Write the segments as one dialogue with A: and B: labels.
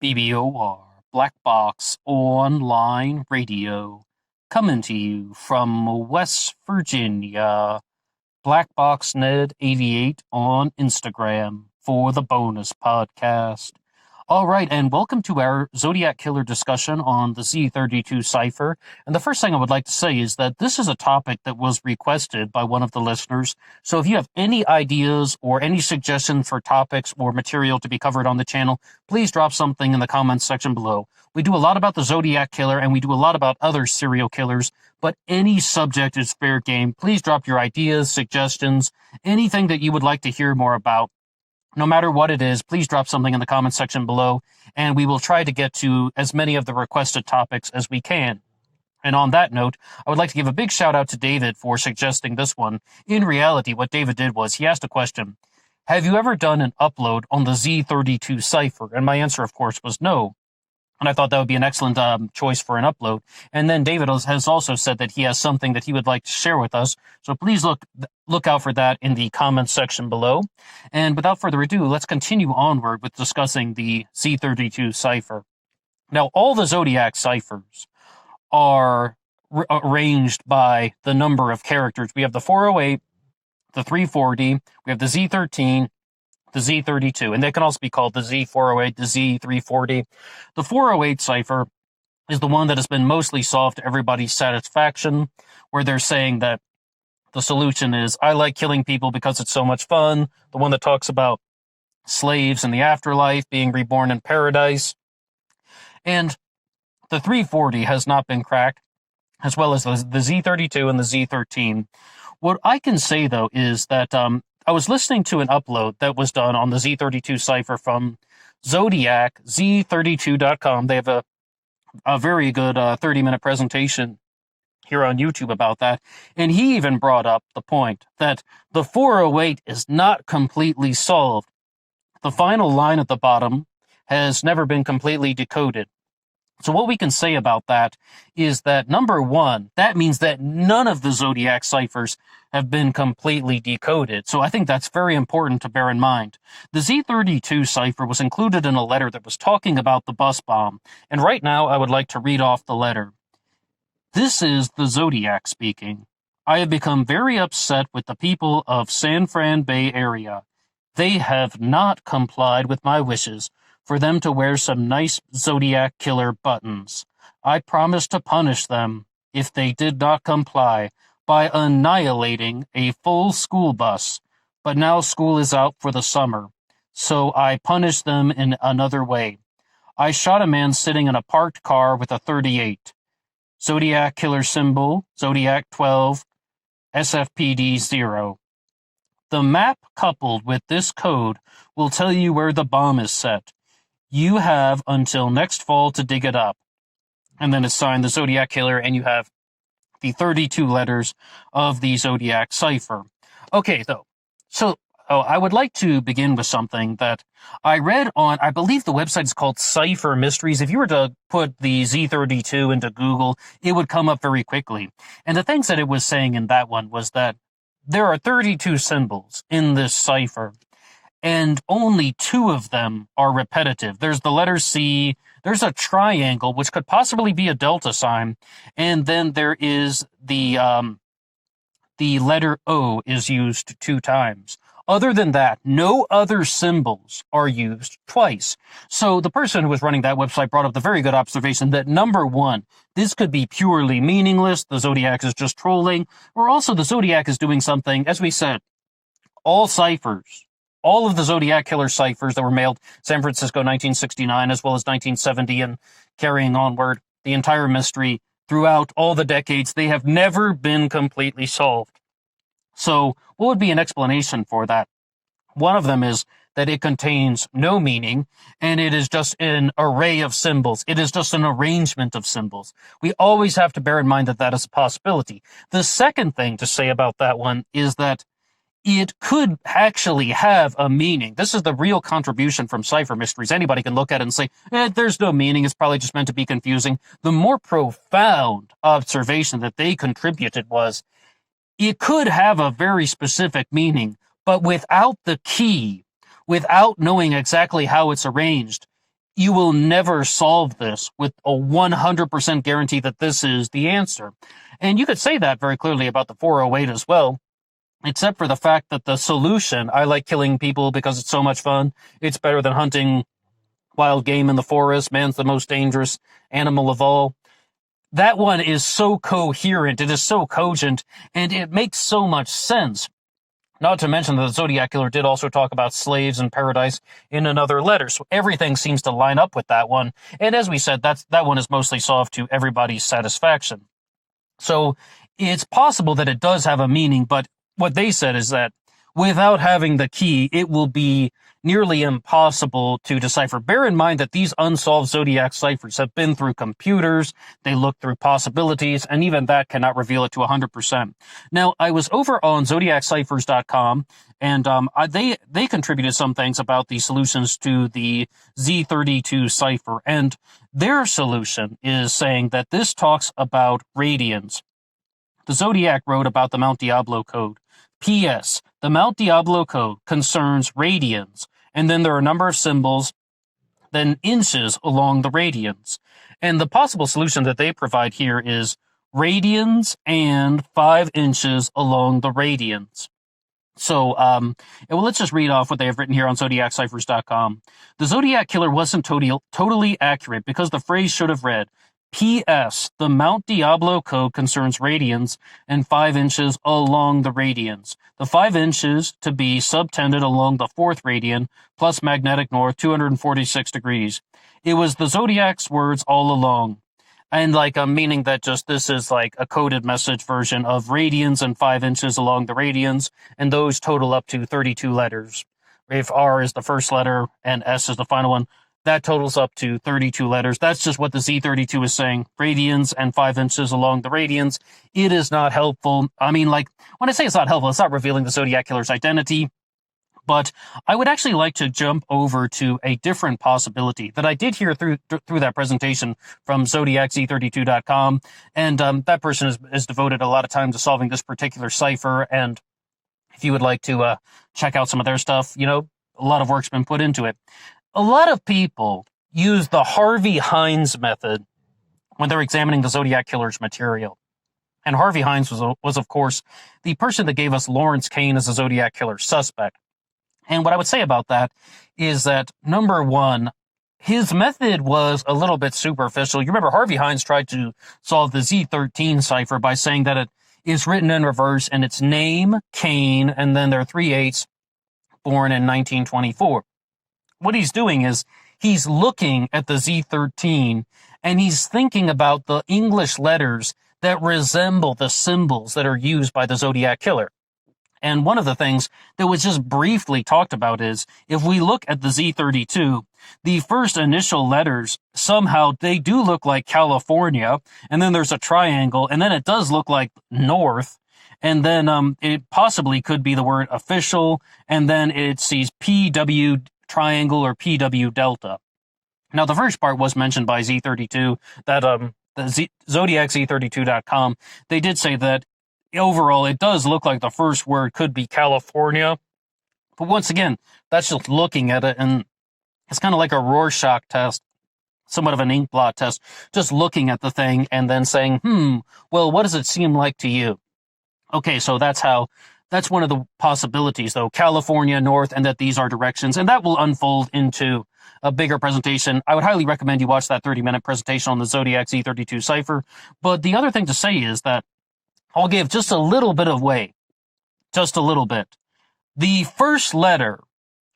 A: BBOR, Black Box Online Radio, coming to you from West Virginia. Black Box Ned 88 on Instagram for the bonus podcast. All right, and welcome to our Zodiac Killer discussion on the Z32 Cipher. And the first thing I would like to say is that this is a topic that was requested by one of the listeners. So if you have any ideas or any suggestions for topics or material to be covered on the channel, please drop something in the comments section below. We do a lot about the Zodiac Killer, and we do a lot about other serial killers, but any subject is fair game. Please drop your ideas, suggestions, anything that you would like to hear more about. No matter what it is, please drop something in the comments section below, and we will try to get to as many of the requested topics as we can. And on that note, I would like to give a big shout out to David for suggesting this one. In reality, what David did was he asked a question: have you ever done an upload on the Z32 Cipher? And my answer, of course, was no. And I thought that would be an excellent choice for an upload. And then David has also said that he has something that he would like to share with us. So please look out for that in the comments section below. And without further ado, let's continue onward with discussing the Z32 cipher. Now, all the Zodiac ciphers are arranged by the number of characters. We have the 408, the 340, we have the Z13, the Z32, and they can also be called the Z408, the Z340. The 408 cipher is the one that has been mostly solved to everybody's satisfaction, where they're saying that the solution is, I like killing people because it's so much fun. The one that talks about slaves in the afterlife, being reborn in paradise. And the 340 has not been cracked, as well as the Z32 and the Z13. What I can say, though, is that I was listening to an upload that was done on the Z32 cipher from Zodiac, Z32.com. They have a very good 30-minute presentation here on YouTube about that. And he even brought up the point that the 408 is not completely solved. The final line at the bottom has never been completely decoded. So what we can say about that is that, number one, that means that none of the Zodiac ciphers have been completely decoded. So I think that's very important to bear in mind. The Z32 cipher was included in a letter that was talking about the bus bomb. And right now, I would like to read off the letter. This is the Zodiac speaking. I have become very upset with the people of San Fran Bay Area. They have not complied with my wishes for them to wear some nice Zodiac Killer buttons. I promised to punish them if they did not comply by annihilating a full school bus, but now school is out for the summer, so I punished them in another way. I shot a man sitting in a parked car with a .38. Zodiac Killer symbol, Zodiac 12, SFPD 0. The map coupled with this code will tell you where the bomb is set. You have until next fall to dig it up. And then it's signed the Zodiac Killer, and you have the 32 letters of the Zodiac cipher. Okay, though. So I would like to begin with something that I read on, I believe the website is called Cipher Mysteries. If you were to put the Z32 into Google, it would come up very quickly. And the things that it was saying in that one was that there are 32 symbols in this cipher, and only 2 of them are repetitive. There's the letter C, there's a triangle, which could possibly be a delta sign, and then there is the letter O is used 2 times. Other than that, no other symbols are used twice. So the person who was running that website brought up the very good observation that, number one, this could be purely meaningless, the Zodiac is just trolling, or also the Zodiac is doing something, as we said, all ciphers, all of the Zodiac Killer ciphers that were mailed San Francisco 1969 as well as 1970 and carrying onward the entire mystery throughout all the decades, they have never been completely solved. So what would be an explanation for that? One of them is that it contains no meaning, and it is just an array of symbols. It is just an arrangement of symbols. We always have to bear in mind that that is a possibility. The second thing to say about that one is that it could actually have a meaning. This is the real contribution from Cipher Mysteries. Anybody can look at it and say, there's no meaning, it's probably just meant to be confusing. The more profound observation that they contributed was, it could have a very specific meaning, but without the key, without knowing exactly how it's arranged, you will never solve this with a 100% guarantee that this is the answer. And you could say that very clearly about the 408 as well, except for the fact that the solution, I like killing people because it's so much fun. It's better than hunting wild game in the forest. Man's the most dangerous animal of all. That one is so coherent. It is so cogent, and it makes so much sense. Not to mention that the Zodiac Killer did also talk about slaves and paradise in another letter, so everything seems to line up with that one. And as we said, that one is mostly solved to everybody's satisfaction. So it's possible that it does have a meaning, but what they said is that without having the key, it will be nearly impossible to decipher. Bear in mind that these unsolved Zodiac ciphers have been through computers, they look through possibilities, and even that cannot reveal it to 100%. Now, I was over on zodiacciphers.com, and they contributed some things about the solutions to the Z32 cipher, and their solution is saying that this talks about Radians. The Zodiac wrote about the Mount Diablo code. P.S. The Mount Diablo code concerns radians, and then there are a number of symbols, then inches along the radians. And the possible solution that they provide here is radians and 5 inches along the radians. So, well, let's just read off what they have written here on zodiacciphers.com. The Zodiac Killer wasn't totally accurate because the phrase should have read, P.S. The Mount Diablo code concerns radians and 5 inches along the radians. The 5 inches to be subtended along the 4th radian plus magnetic north 246 degrees. It was the Zodiac's words all along. And meaning that just this is like a coded message version of radians and 5 inches along the radians, and those total up to 32 letters. If R is the first letter and S is the final one, that totals up to 32 letters. That's just what the Z32 is saying. Radians and 5 inches along the radians. It is not helpful. I mean, when I say it's not helpful, it's not revealing the Zodiac Killer's identity. But I would actually like to jump over to a different possibility that I did hear through that presentation from ZodiacZ32.com. And that person has devoted a lot of time to solving this particular cipher. And if you would like to check out some of their stuff, a lot of work's been put into it. A lot of people use the Harvey Hines method when they're examining the Zodiac Killer's material. And Harvey Hines was of course, the person that gave us Lawrence Kane as a Zodiac Killer suspect. And what I would say about that is that, number one, his method was a little bit superficial. You remember Harvey Hines tried to solve the Z13 cipher by saying that it is written in reverse and it's name, Kane, and then there are 3 8s, born in 1924. What he's doing is he's looking at the Z13 and he's thinking about the English letters that resemble the symbols that are used by the Zodiac Killer. And one of the things that was just briefly talked about is if we look at the Z32, the first initial letters, somehow they do look like California, and then there's a triangle, and then it does look like north, and then it possibly could be the word official, and then it sees PW triangle or PW delta. Now, the first part was mentioned by Z32, that the Zodiac Z32.com, they did say that overall it does look like the first word could be California. But once again, that's just looking at it, and it's kind of like a Rorschach test, somewhat of an ink blot test, just looking at the thing and then saying, well, what does it seem like to you? Okay, so that's one of the possibilities, though, California, north, and that these are directions, and that will unfold into a bigger presentation. I would highly recommend you watch that 30-minute presentation on the Zodiac Z32 cipher. But the other thing to say is that I'll give just a little bit of weight, just a little bit. The first letter,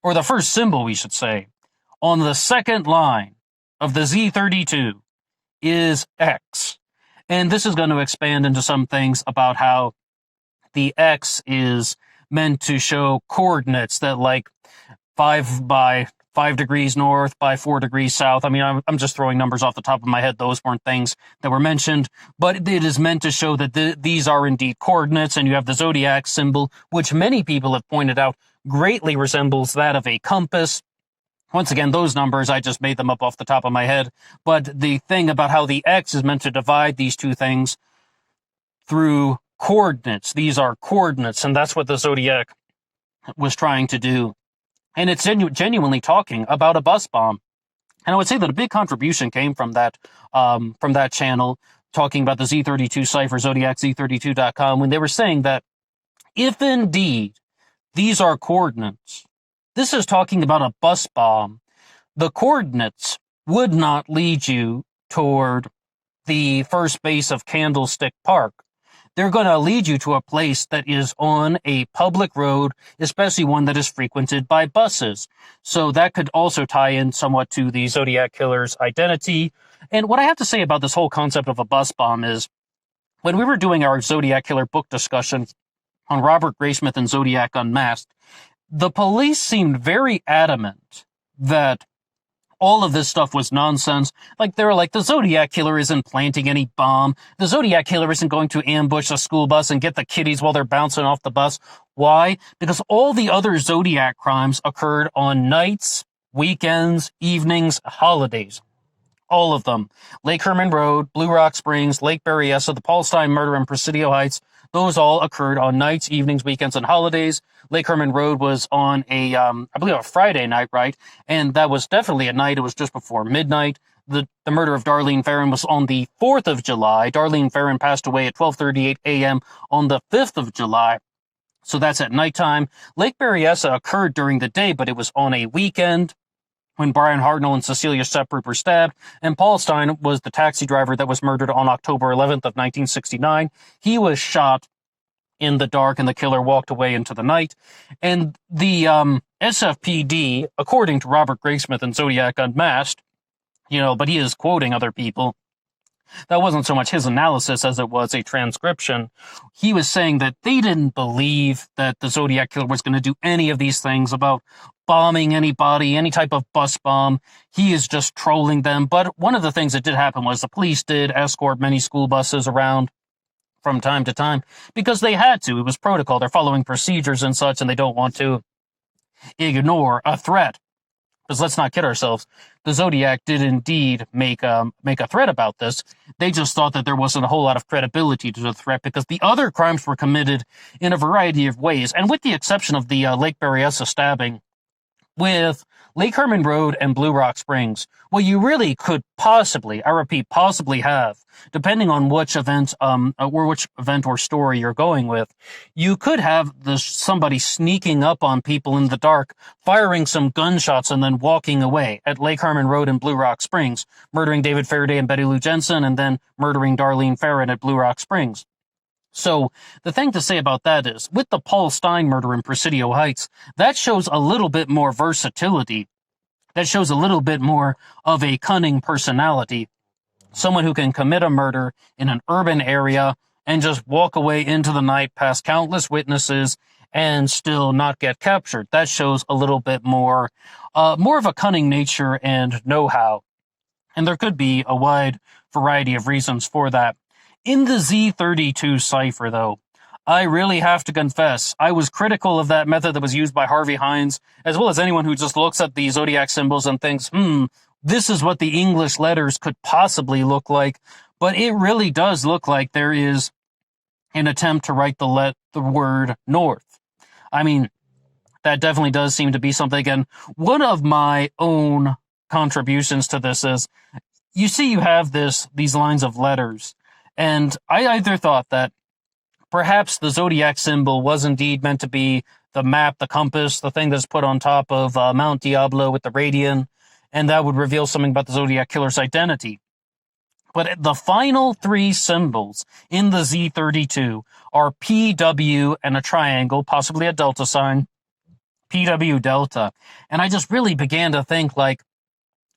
A: or the first symbol, we should say, on the second line of the Z32 is X. And this is going to expand into some things about how the X is meant to show coordinates that 5 by 5 degrees north by 4 degrees south. I mean, I'm just throwing numbers off the top of my head. Those weren't things that were mentioned, but it is meant to show that these are indeed coordinates, and you have the zodiac symbol, which many people have pointed out greatly resembles that of a compass. Once again, those numbers, I just made them up off the top of my head, but the thing about how the X is meant to divide these two things through coordinates. These are coordinates, and that's what the Zodiac was trying to do. And it's genuinely talking about a bus bomb. And I would say that a big contribution came from that channel, talking about the Z32 Cipher, Zodiac, Z32.com, when they were saying that if indeed these are coordinates, this is talking about a bus bomb. The coordinates would not lead you toward the first base of Candlestick Park. They're going to lead you to a place that is on a public road, especially one that is frequented by buses. So that could also tie in somewhat to the Zodiac killer's identity. And what I have to say about this whole concept of a bus bomb is, when we were doing our Zodiac killer book discussion on Robert Graysmith and Zodiac Unmasked, the police seemed very adamant that all of this stuff was nonsense. Like, they were like, the Zodiac killer isn't planting any bomb. The Zodiac killer isn't going to ambush a school bus and get the kiddies while they're bouncing off the bus. Why? Because all the other Zodiac crimes occurred on nights, weekends, evenings, holidays. All of them. Lake Herman Road, Blue Rock Springs, Lake Berryessa, the Paul Stine murder in Presidio Heights, those all occurred on nights, evenings, weekends, and holidays. Lake Herman Road was on I believe a Friday night, right? And that was definitely at night. It was just before midnight. The murder of Darlene Ferrin was on the 4th of July. Darlene Ferrin passed away at 12:38 a.m. on the 5th of July. So that's at nighttime. Lake Berryessa occurred during the day, but it was on a weekend when Brian Hartnell and Cecilia Shepard were stabbed, and Paul Stine was the taxi driver that was murdered on October 11th of 1969. He was shot in the dark, and the killer walked away into the night. And the SFPD, according to Robert Graysmith and Zodiac Unmasked, but he is quoting other people. That wasn't so much his analysis as it was a transcription. He was saying that they didn't believe that the Zodiac killer was going to do any of these things about bombing anybody, any type of bus bomb. He is just trolling them. But one of the things that did happen was the police did escort many school buses around from time to time because they had to. It was protocol. They're following procedures and such, and they don't want to ignore a threat. Because let's not kid ourselves, the Zodiac did indeed make a threat about this. They just thought that there wasn't a whole lot of credibility to the threat because the other crimes were committed in a variety of ways. And with the exception of the Lake Berryessa stabbing, with Lake Herman Road and Blue Rock Springs, what you really could possibly, I repeat, possibly have, depending on which event or story you're going with, you could have somebody sneaking up on people in the dark, firing some gunshots, and then walking away at Lake Herman Road and Blue Rock Springs, murdering David Faraday and Betty Lou Jensen, and then murdering Darlene Ferrin at Blue Rock Springs. So the thing to say about that is, with the Paul Stine murder in Presidio Heights, that shows a little bit more versatility. That shows a little bit more of a cunning personality. Someone who can commit a murder in an urban area and just walk away into the night past countless witnesses and still not get captured. That shows a little bit more of a cunning nature and know-how. And there could be a wide variety of reasons for that. In the Z32 Cipher, though, I really have to confess, I was critical of that method that was used by Harvey Hines, as well as anyone who just looks at the Zodiac symbols and thinks, this is what the English letters could possibly look like. But it really does look like there is an attempt to write the word north. I mean, that definitely does seem to be something. Again, one of my own contributions to this is, you see you have these lines of letters, and I either thought that perhaps the Zodiac symbol was indeed meant to be the map, the compass, the thing that's put on top of Mount Diablo with the Radian, and that would reveal something about the Zodiac killer's identity. But the final three symbols in the Z32 are PW and a triangle, possibly a delta sign, PW delta. And I just really began to think, like,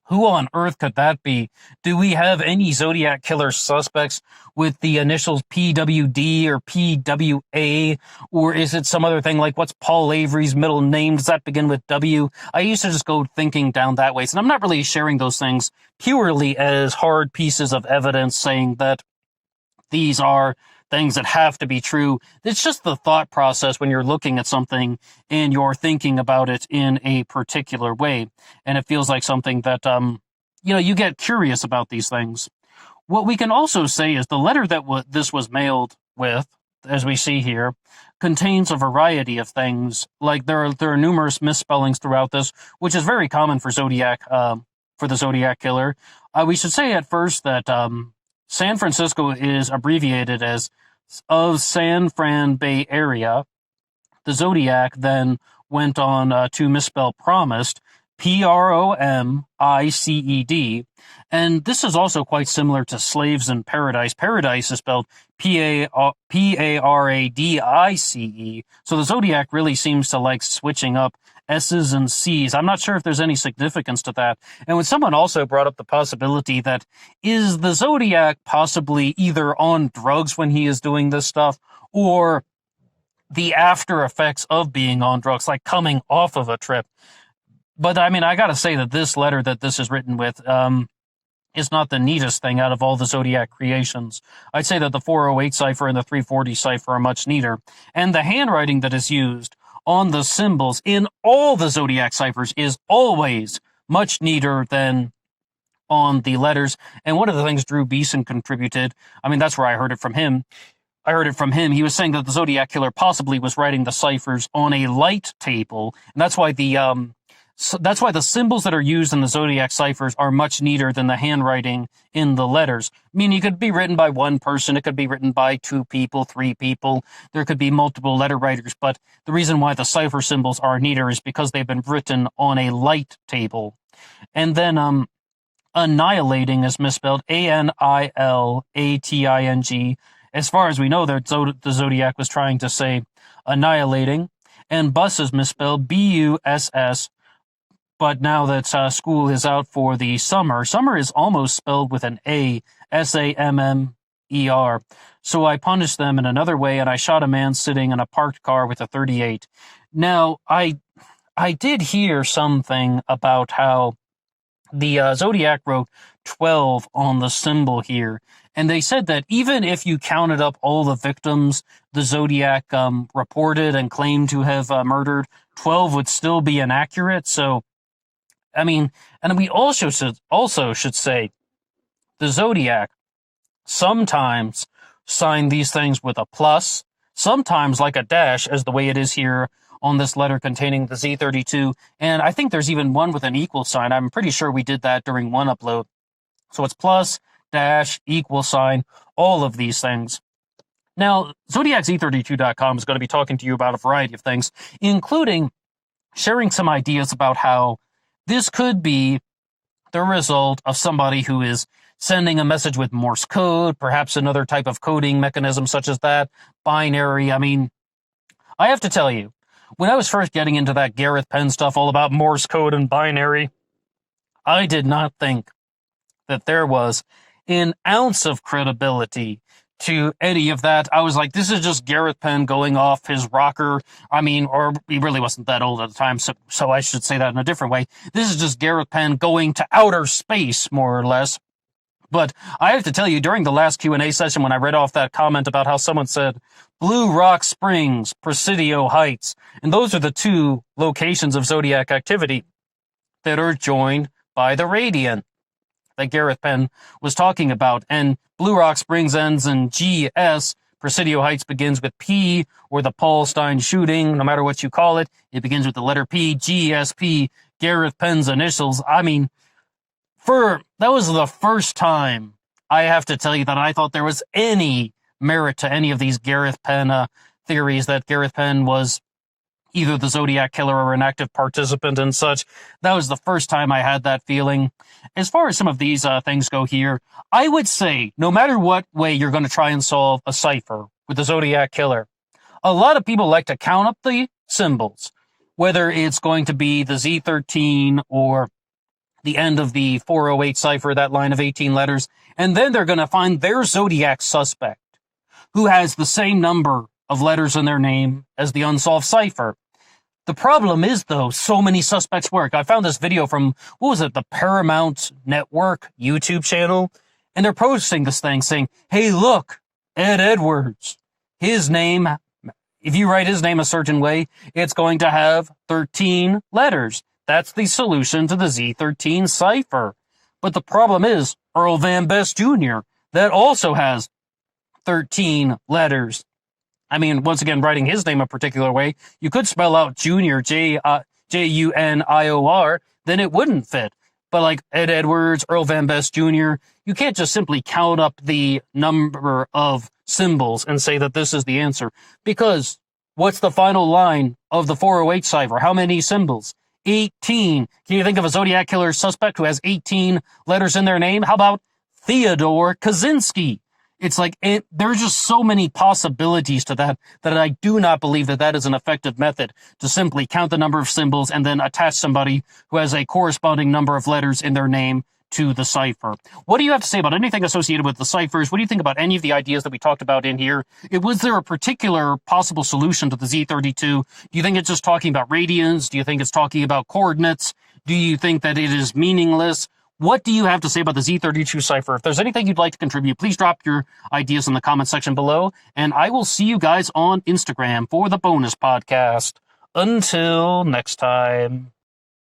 A: who on earth could that be? Do we have any Zodiac killer suspects with the initials PWD or PWA? Or is it some other thing, like what's Paul Avery's middle name? Does that begin with W? I used to just go thinking down that way. So I'm not really sharing those things purely as hard pieces of evidence saying that these are things that have to be true. It's just the thought process when you're looking at something and you're thinking about it in a particular way. And it feels like something that, you get curious about these things. What we can also say is the letter that this was mailed with, as we see here, contains a variety of things. Like there are numerous misspellings throughout this, which is very common for Zodiac for the Zodiac Killer. We should say at first that San Francisco is abbreviated as of San Fran Bay Area. The Zodiac then went on to misspell promised, Promiced, and this is also quite similar to slaves in paradise. Paradise is spelled Paradice, so the Zodiac really seems to like switching up S's and C's. I'm not sure if there's any significance to that. And when someone also brought up the possibility that is the Zodiac possibly either on drugs when he is doing this stuff, or the after effects of being on drugs, like coming off of a trip. But I mean, I gotta say that this letter that this is written with is not the neatest thing out of all the Zodiac creations. I'd say that the 408 cipher and the 340 cipher are much neater. And the handwriting that is used on the symbols in all the Zodiac ciphers is always much neater than on the letters. And one of the things Drew Beeson contributed, I mean, that's where I heard it from him. He was saying that the Zodiac Killer possibly was writing the ciphers on a light table, and that's why the symbols that are used in the Zodiac ciphers are much neater than the handwriting in the letters. I mean, it could be written by one person, it could be written by 2 people, 3 people, there could be multiple letter writers, but the reason why the cipher symbols are neater is because they've been written on a light table. And then, annihilating is misspelled Anilating. As far as we know, the Zodiac was trying to say annihilating. And bus is misspelled Buss. But now that school is out for the summer is almost spelled with an A, Sammer. So I punished them in another way, and I shot a man sitting in a parked car with a .38. Now, I did hear something about how the Zodiac wrote 12 on the symbol here. And they said that even if you counted up all the victims the Zodiac reported and claimed to have murdered, 12 would still be inaccurate. So, I mean, and we also should say the Zodiac sometimes signed these things with a plus, sometimes like a dash, as the way it is here on this letter containing the Z32. And I think there's even one with an equal sign. I'm pretty sure we did that during one upload. So it's plus, dash, equal sign, all of these things. Now, ZodiacZ32.com is going to be talking to you about a variety of things, including sharing some ideas about how this could be the result of somebody who is sending a message with Morse code, perhaps another type of coding mechanism such as that, binary. I mean, I have to tell you, when I was first getting into that Gareth Penn stuff all about Morse code and binary, I did not think that there was an ounce of credibility to any of that. I was like, this is just Gareth Penn going off his rocker. I mean, or he really wasn't that old at the time, so I should say that in a different way. This is just Gareth Penn going to outer space, more or less. But I have to tell you, during the last Q&A session, when I read off that comment about how someone said Blue Rock Springs, Presidio Heights, and those are the 2 locations of Zodiac activity that are joined by the Radian that Gareth Penn was talking about. And Blue Rock Springs ends in GS. Presidio Heights begins with P, or the Paul Stein shooting, no matter what you call it. It begins with the letter P, GSP, Gareth Penn's initials. I mean, that was the first time, I have to tell you, that I thought there was any merit to any of these Gareth Penn theories, that Gareth Penn was either the Zodiac Killer or an active participant and such. That was the first time I had that feeling. As far as some of these things go here, I would say, no matter what way you're going to try and solve a cipher with the Zodiac Killer, a lot of people like to count up the symbols, whether it's going to be the Z13 or the end of the 408 cipher, that line of 18 letters, and then they're going to find their Zodiac suspect, who has the same number of letters in their name as the unsolved cipher. The problem is, though, so many suspects work. I found this video from, the Paramount Network YouTube channel, and they're posting this thing saying, hey, look, Ed Edwards, his name, if you write his name a certain way, it's going to have 13 letters. That's the solution to the Z13 cipher. But the problem is Earl Van Best Jr., that also has 13 letters. I mean, once again, writing his name a particular way, you could spell out Junior, Junior, then it wouldn't fit. but like Ed Edwards, Earl Van Best Jr., you can't just simply count up the number of symbols and say that this is the answer, because what's the final line of the 408 cipher? How many symbols? 18. Can you think of a Zodiac killer suspect who has 18 letters in their name? How about Theodore Kaczynski? It's like, there's just so many possibilities to that I do not believe that is an effective method to simply count the number of symbols and then attach somebody who has a corresponding number of letters in their name to the cipher. What do you have to say about anything associated with the ciphers? What do you think about any of the ideas that we talked about in here? Was there a particular possible solution to the Z32? Do you think it's just talking about radians? Do you think it's talking about coordinates? Do you think that it is meaningless? What do you have to say about the Z32 cipher? If there's anything you'd like to contribute, please drop your ideas in the comment section below, and I will see you guys on Instagram for the bonus podcast. Until next time.